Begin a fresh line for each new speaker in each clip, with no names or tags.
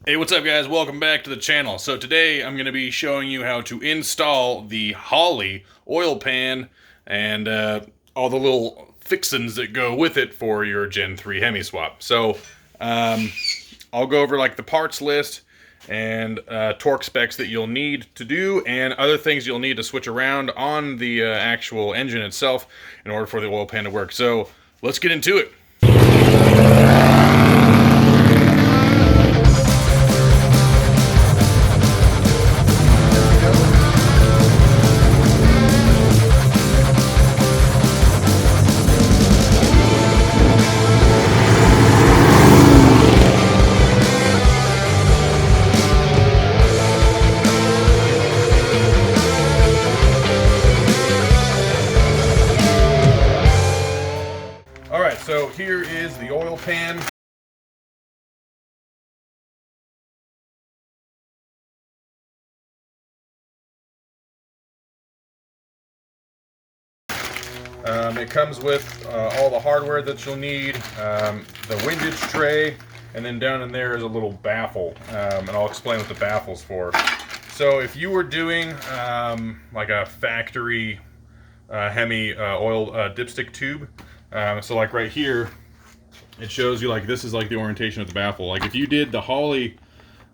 Hey, what's up guys? Welcome back to the channel. So today I'm going to be showing you how to install the Holley oil pan and all the little fixins that go with it for your Gen 3 Hemi Swap. So I'll go over like the parts list and torque specs that you'll need to do and other things you'll need to switch around on the actual engine itself in order for the oil pan to work. So let's get into it. Alright, so here is the oil pan. It comes with all the hardware that you'll need, the windage tray, and then down in there is a little baffle, and I'll explain what the baffle's for. So if you were doing like a factory Hemi oil dipstick tube, so like right here, it shows you like this is like the orientation of the baffle. Like if you did the Holley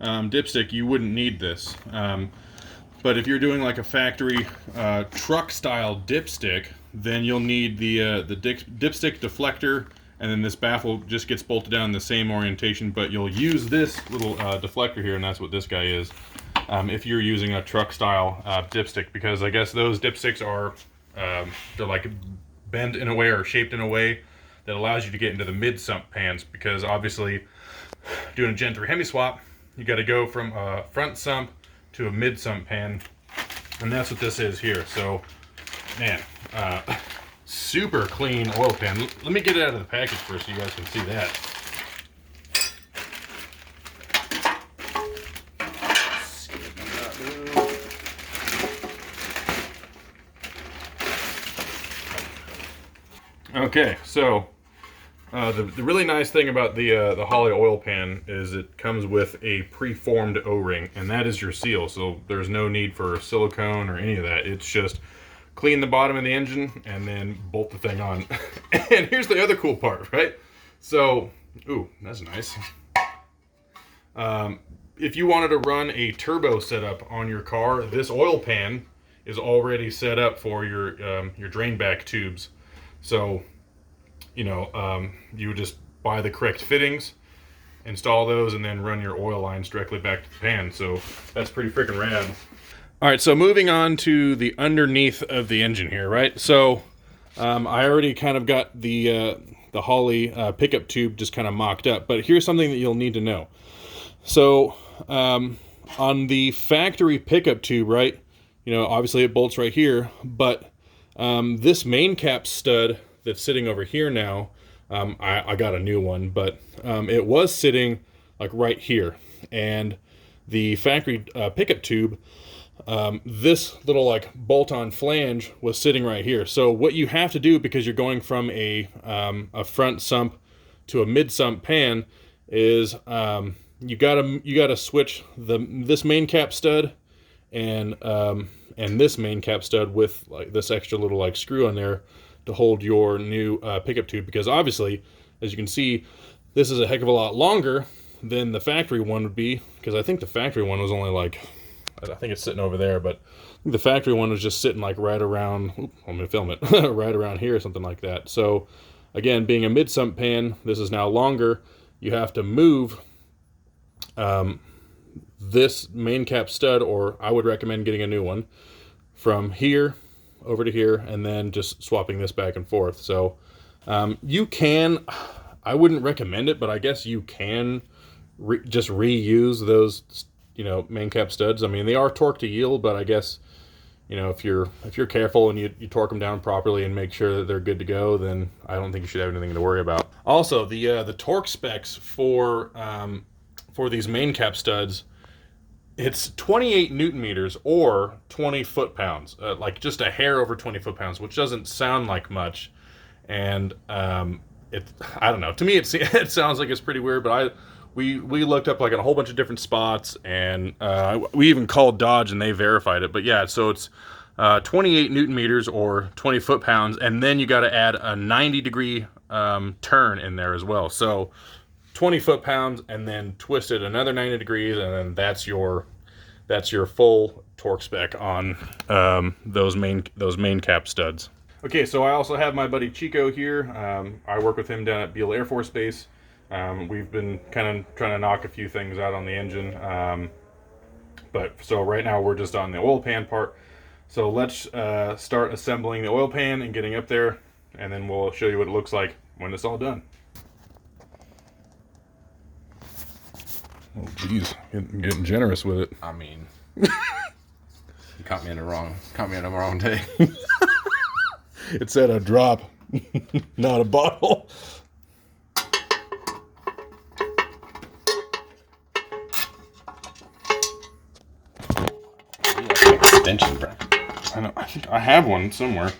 dipstick, you wouldn't need this. But if you're doing like a factory truck style dipstick, then you'll need the dipstick deflector, and then this baffle just gets bolted down in the same orientation, but you'll use this little deflector here, and that's what this guy is, if you're using a truck style dipstick, because I guess those dipsticks are, they're like bent in a way or shaped in a way that allows you to get into the mid-sump pans, because obviously doing a Gen 3 Hemi Swap, you got to go from a front sump to a mid-sump pan, and that's what this is here. So man, super clean oil pan. Let me get it out of the package first so you guys can see that. Okay, so the really nice thing about the Holley oil pan is it comes with a preformed O-ring, and that is your seal. So there's no need for silicone or any of that. It's just clean the bottom of the engine and then bolt the thing on. And here's the other cool part, right? So, ooh, that's nice. If you wanted to run a turbo setup on your car, this oil pan is already set up for your drain back tubes. So, you know, you would just buy the correct fittings, install those, and then run your oil lines directly back to the pan. So that's pretty freaking rad. All right, so moving on to the underneath of the engine here, right? So I already kind of got the Holley pickup tube just kind of mocked up, but here's something that you'll need to know. So on the factory pickup tube, right, you know, obviously it bolts right here, but this main cap stud that's sitting over here now, I got a new one, but it was sitting like right here, and the factory pickup tube, this little like bolt-on flange was sitting right here. So what you have to do, because you're going from a front sump to a mid sump pan, is you gotta switch this main cap stud and this main cap stud with like this extra little like screw on there to hold your new pickup tube, because obviously, as you can see, this is a heck of a lot longer than the factory one would be, because I think the factory one was only like, I think it's sitting over there, but the factory one was just sitting like right around, I'm gonna film it, right around here or something like that. So again, being a mid-sump pan, this is now longer. You have to move this main cap stud, or I would recommend getting a new one, from here over to here, and then just swapping this back and forth. So you can, I wouldn't recommend it, but I guess you can just reuse those, you know, main cap studs. I mean, they are torque to yield, but I guess, you know, if you're careful and you torque them down properly and make sure that they're good to go, then I don't think you should have anything to worry about. Also, the torque specs for these main cap studs, it's 28 Newton meters or 20 foot-pounds, like just a hair over 20 foot-pounds, which doesn't sound like much. And I don't know. To me, it sounds like it's pretty weird, but we looked up like a whole bunch of different spots, and we even called Dodge and they verified it. But yeah, so it's 28 Newton meters or 20 foot-pounds, and then you got to add a 90-degree turn in there as well. So 20 foot-pounds, and then twist it another 90 degrees, and then that's your full torque spec on those main cap studs. Okay, so I also have my buddy Chico here. I work with him down at Beale Air Force Base. We've been kind of trying to knock a few things out on the engine. But so right now we're just on the oil pan part. So let's start assembling the oil pan and getting up there, and then we'll show you what it looks like when it's all done. Oh geez, getting generous with it.
I mean, you caught me in the wrong day.
It said a drop, not a bottle.
Extension bracket.
I know. I think I have one somewhere.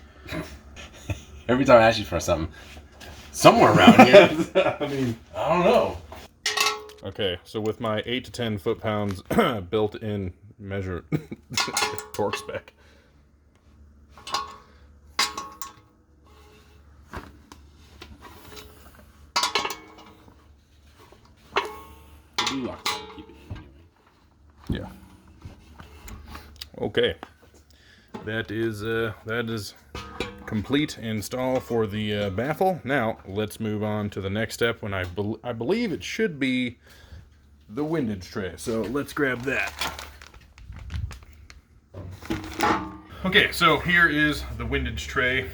Every time I ask you for something, somewhere around here.
I mean,
I don't know.
Okay, so with my 8 to 10 foot-pounds built-in measure torque spec. Yeah. Okay. That is complete install for the baffle. Now let's move on to the next step. When I believe it should be the windage tray. So let's grab that. Okay, so here is the windage tray.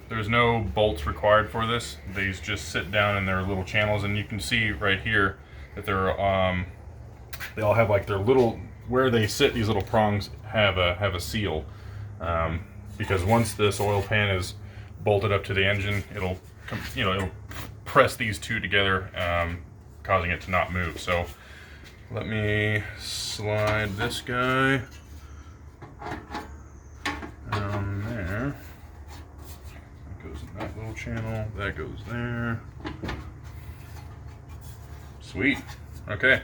There's no bolts required for this. These just sit down in their little channels, and you can see right here that they're they all have like their little, where they sit, these little prongs have a seal. Because once this oil pan is bolted up to the engine, it'll press these two together, causing it to not move. So let me slide this guy down there. That goes in that little channel. That goes there. Sweet. Okay,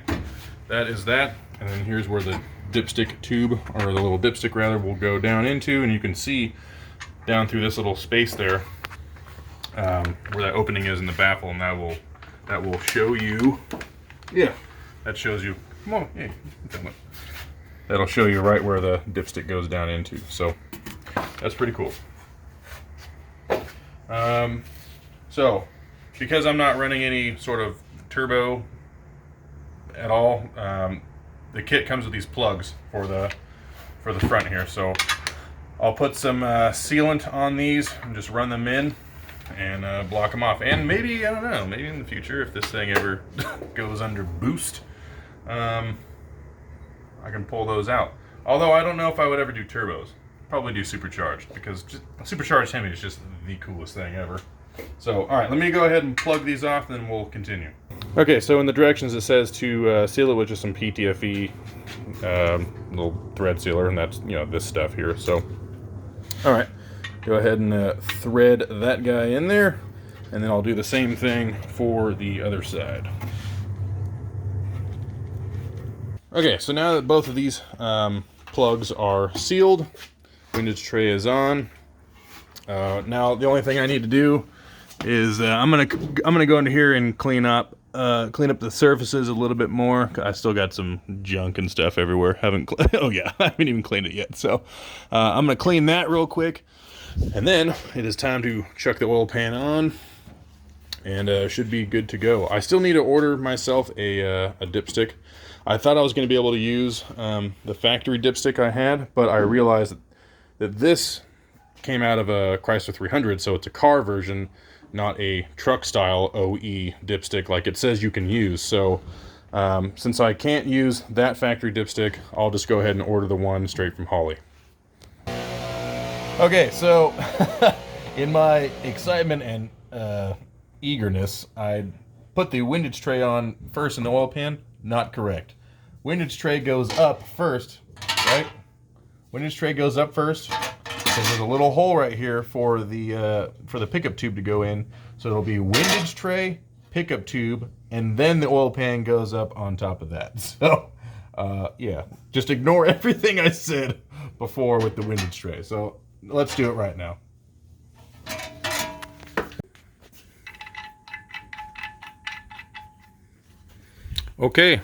that is that. And then here's where the dipstick tube, or the little dipstick rather, will go down into, and you can see down through this little space there where that opening is in the baffle, and that will show you. Yeah, that shows you. Come on, yeah, that'll show you right where the dipstick goes down into. So that's pretty cool. So because I'm not running any sort of turbo at all, the kit comes with these plugs for the front here. So I'll put some sealant on these and just run them in and block them off. And maybe, I don't know, maybe in the future, if this thing ever goes under boost, I can pull those out. Although I don't know if I would ever do turbos. Probably do supercharged, because supercharged Hemi is just the coolest thing ever. So, all right, let me go ahead and plug these off, and then we'll continue. Okay, so in the directions it says to seal it with just some PTFE little thread sealer, and that's, this stuff here. So, all right, go ahead and thread that guy in there, and then I'll do the same thing for the other side. Okay, so now that both of these plugs are sealed, windage tray is on. Now the only thing I need to do is I'm gonna go into here and clean up the surfaces a little bit more. I still got some junk and stuff everywhere. Oh yeah, I haven't even cleaned it yet. So I'm gonna clean that real quick, and then it is time to chuck the oil pan on, and should be good to go. I still need to order myself a dipstick. I thought I was going to be able to use the factory dipstick I had, but I realized that this came out of a Chrysler 300, so it's a car version, not a truck style OE dipstick like it says you can use. So since I can't use that factory dipstick, I'll just go ahead and order the one straight from Holley. Okay, so in my excitement and eagerness, I put the windage tray on first in the oil pan. Not correct. Windage tray goes up first, right? Windage tray goes up first because there's a little hole right here for the pickup tube to go in. So it'll be windage tray, pickup tube, and then the oil pan goes up on top of that. So, yeah, just ignore everything I said before with the windage tray. So let's do it right now. Okay,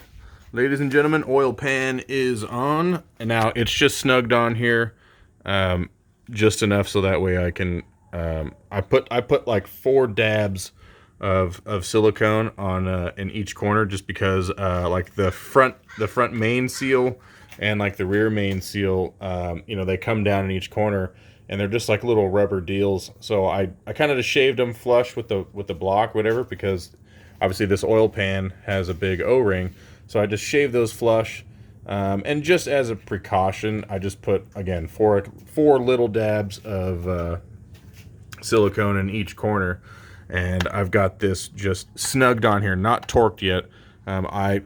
ladies and gentlemen, oil pan is on, and now it's just snugged on here, just enough so that way I can. I put like 4 dabs of silicone on in each corner, just because like the front main seal and like the rear main seal, you know, they come down in each corner, and they're just like little rubber deals. So I kind of just shaved them flush with the block, whatever, because obviously this oil pan has a big O-ring, so I just shaved those flush. And just as a precaution, I just put, again, four little dabs of silicone in each corner, and I've got this just snugged on here, not torqued yet. I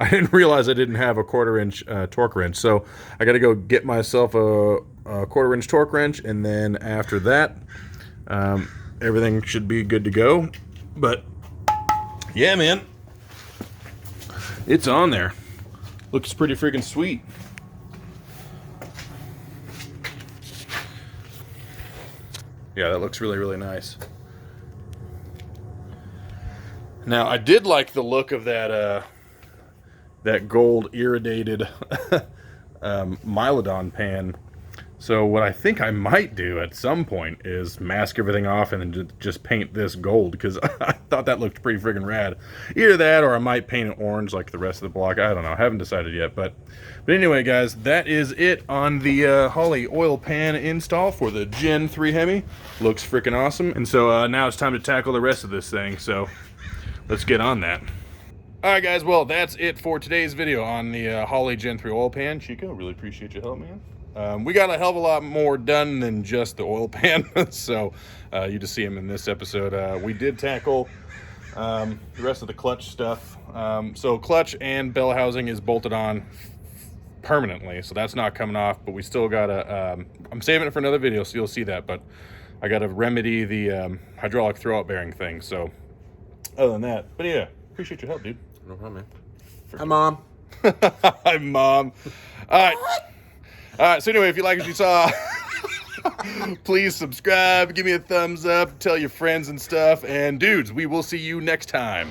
didn't realize I didn't have a 1/4-inch torque wrench, so I got to go get myself a 1/4-inch torque wrench, and then after that, everything should be good to go. But yeah, man, it's on there. Looks pretty freaking sweet. Yeah, that looks really, really nice. Now, I did like the look of that that gold iridated Mylodon pan. So what I think I might do at some point is mask everything off and then just paint this gold, because I thought that looked pretty friggin' rad. Either that, or I might paint it orange like the rest of the block. I don't know. I haven't decided yet. But anyway, guys, that is it on the Holley oil pan install for the Gen 3 Hemi. Looks freaking awesome. And so now it's time to tackle the rest of this thing. So let's get on that. Alright, guys, well, that's it for today's video on the Holley Gen 3 oil pan. Chico, really appreciate your help, man. We got a hell of a lot more done than just the oil pan, so you just see them in this episode. We did tackle the rest of the clutch stuff. So clutch and bell housing is bolted on permanently, so that's not coming off, but we still gotta, I'm saving it for another video, so you'll see that, but I gotta remedy the hydraulic throwout bearing thing. So other than that, but yeah, appreciate your help, dude.
No problem, man. Hi, Mom.
Hi, Mom. All right, so anyway, if you like what you saw, please subscribe, give me a thumbs up, tell your friends and stuff, and dudes, we will see you next time.